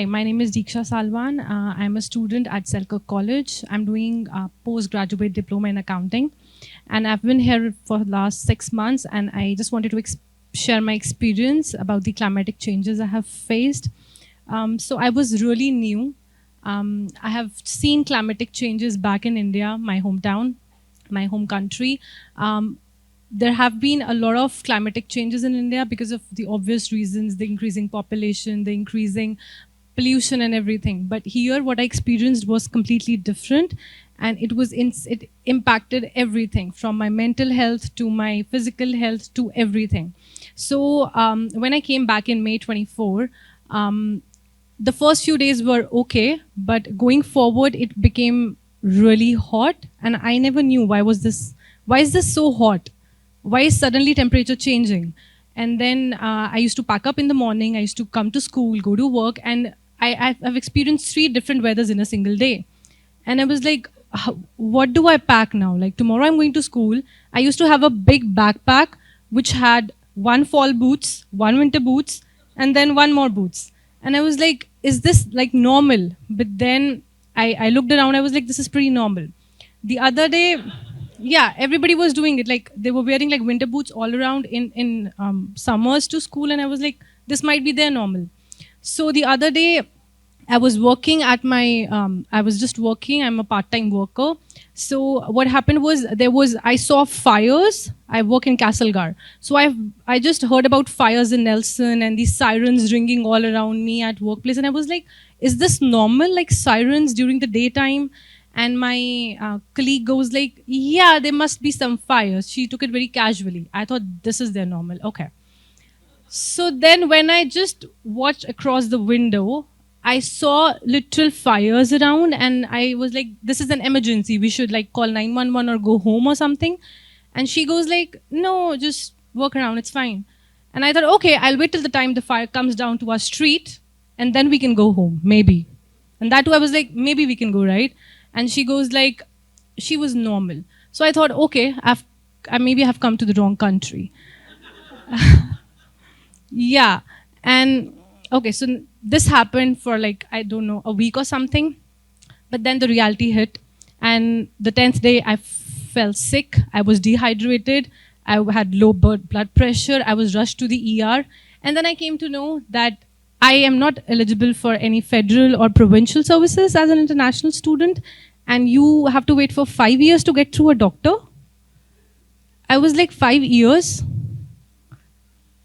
Hi, my name is Diksha Salwan. I'm a student at Selkirk College. I'm doing a postgraduate diploma in accounting. And I've been here for the last 6 months, and I just wanted to share my experience about the climatic changes I have faced. So I was really new. I have seen climatic changes back in India, my hometown, my home country. There have been a lot of climatic changes in India because of the obvious reasons, the increasing population, the increasing pollution and everything. But here, what I experienced was completely different. And it impacted everything from my mental health to my physical health to everything. So when I came back in May 24, the first few days were okay, but going forward, it became really hot. And I never knew why is this so hot? Why is suddenly temperature changing? And then I used to pack up in the morning, I used to come to school, go to work, and I've experienced 3 different weathers in a single day. And I was like, what do I pack now? Like tomorrow I'm going to school. I used to have a big backpack which had 1 fall boots, 1 winter boots, and then 1 more boots. And I was like, is this like normal? But then I looked around, I was like, this is pretty normal. The other day, yeah, everybody was doing it. Like they were wearing like winter boots all around in summers to school, and I was like, this might be their normal. So the other day, I was working at my. I was just working. I'm a part-time worker. So what happened was I saw fires. I work in Castlegar, so I just heard about fires in Nelson and these sirens ringing all around me at workplace, and I was like, is this normal? Like sirens during the daytime? And my colleague goes like, yeah, there must be some fires. She took it very casually. I thought this is their normal. Okay. So then when I just watched across the window, I saw literal fires around, and I was like, this is an emergency. We should like call 911 or go home or something. And she goes like, no, just walk around. It's fine. And I thought, okay, I'll wait till the time the fire comes down to our street, and then we can go home, maybe. And that too, I was like, maybe we can go, right? And she goes like, she was normal. So I thought, okay, I maybe have come to the wrong country. Yeah. And okay, so this happened for like, I don't know, a week or something. But then the reality hit. And the 10th day, I fell sick. I was dehydrated. I had low blood pressure. I was rushed to the ER. And then I came to know that I am not eligible for any federal or provincial services as an international student, and you have to wait for 5 years to get through a doctor. I was like, 5 years?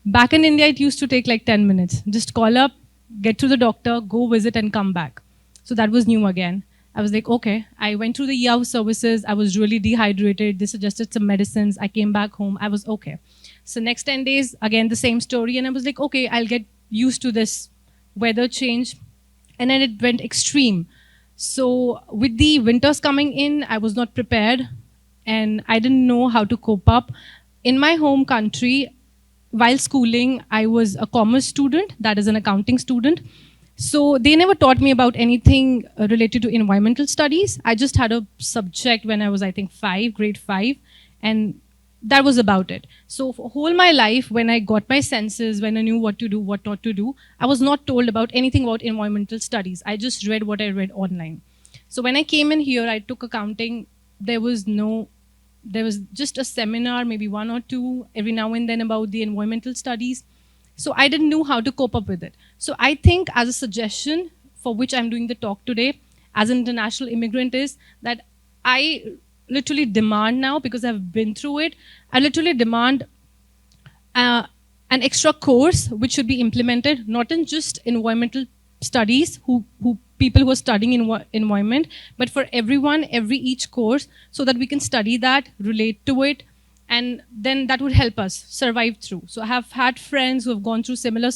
Back in India, it used to take like 10 minutes. Just call up, get to the doctor, go visit and come back. So that was new again. I was like, okay. I went through the ER services. I was really dehydrated. They suggested some medicines. I came back home. I was okay. So next 10 days, again, the same story. And I was like, okay, I'll get used to this weather change. And then it went extreme. So with the winters coming in, I was not prepared. And I didn't know how to cope up. In my home country, while schooling, I was a commerce student, that is an accounting student. So they never taught me about anything related to environmental studies. I just had a subject when I was, I think, grade 5, and that was about it. So for whole my life, when I got my senses, when I knew what to do, what not to do, I was not told about anything about environmental studies. I just read what I read online. So when I came in here, I took accounting. There was just a seminar, maybe 1 or 2 every now and then about the environmental studies. So I didn't know how to cope up with it. So I think as a suggestion for which I'm doing the talk today as an international immigrant is that I literally demand now, because I've been through it, I literally demand an extra course which should be implemented, not in just environmental studies, people who are studying environment, but for everyone, each course, so that we can study that, relate to it, and then that would help us survive through. So I have had friends who have gone through similar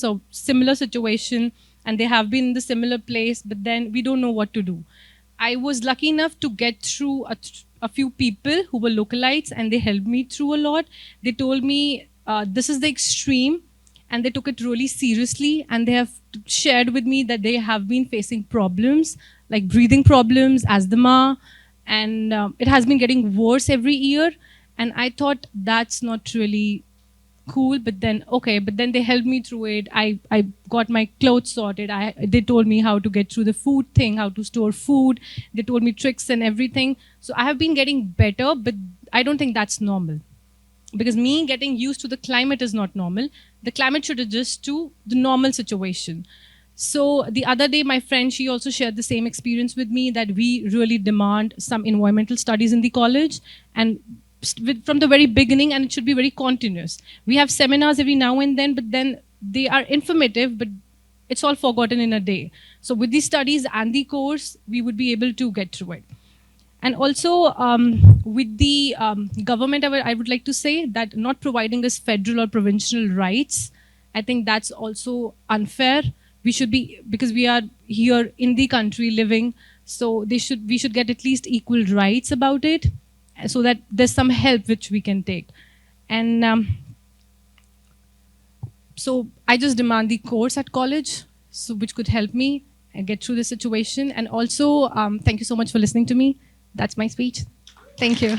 situation, and they have been in the similar place, but then we don't know what to do. I was lucky enough to get through a few people who were localites, and they helped me through a lot. They told me this is the extreme, and they took it really seriously, and they have shared with me that they have been facing problems like breathing problems, asthma, and it has been getting worse every year. And I thought that's not really cool, but then okay, but then they helped me through it. I got my clothes sorted. They told me how to get through the food thing, how to store food. They told me tricks and everything. So I have been getting better, but I don't think that's normal. Because me getting used to the climate is not normal. The climate should adjust to the normal situation. So the other day, my friend, she also shared the same experience with me, that we really demand some environmental studies in the college, and from the very beginning, and it should be very continuous. We have seminars every now and then, but then they are informative, but it's all forgotten in a day. So with these studies and the course, we would be able to get through it. And also with the government, I would like to say that not providing us federal or provincial rights, I think that's also unfair. We should be, because we are here in the country living, so we should get at least equal rights about it, so that there's some help which we can take. And so I just demand the course at college, so which could help me get through the situation. And also, thank you so much for listening to me. That's my speech. Thank you.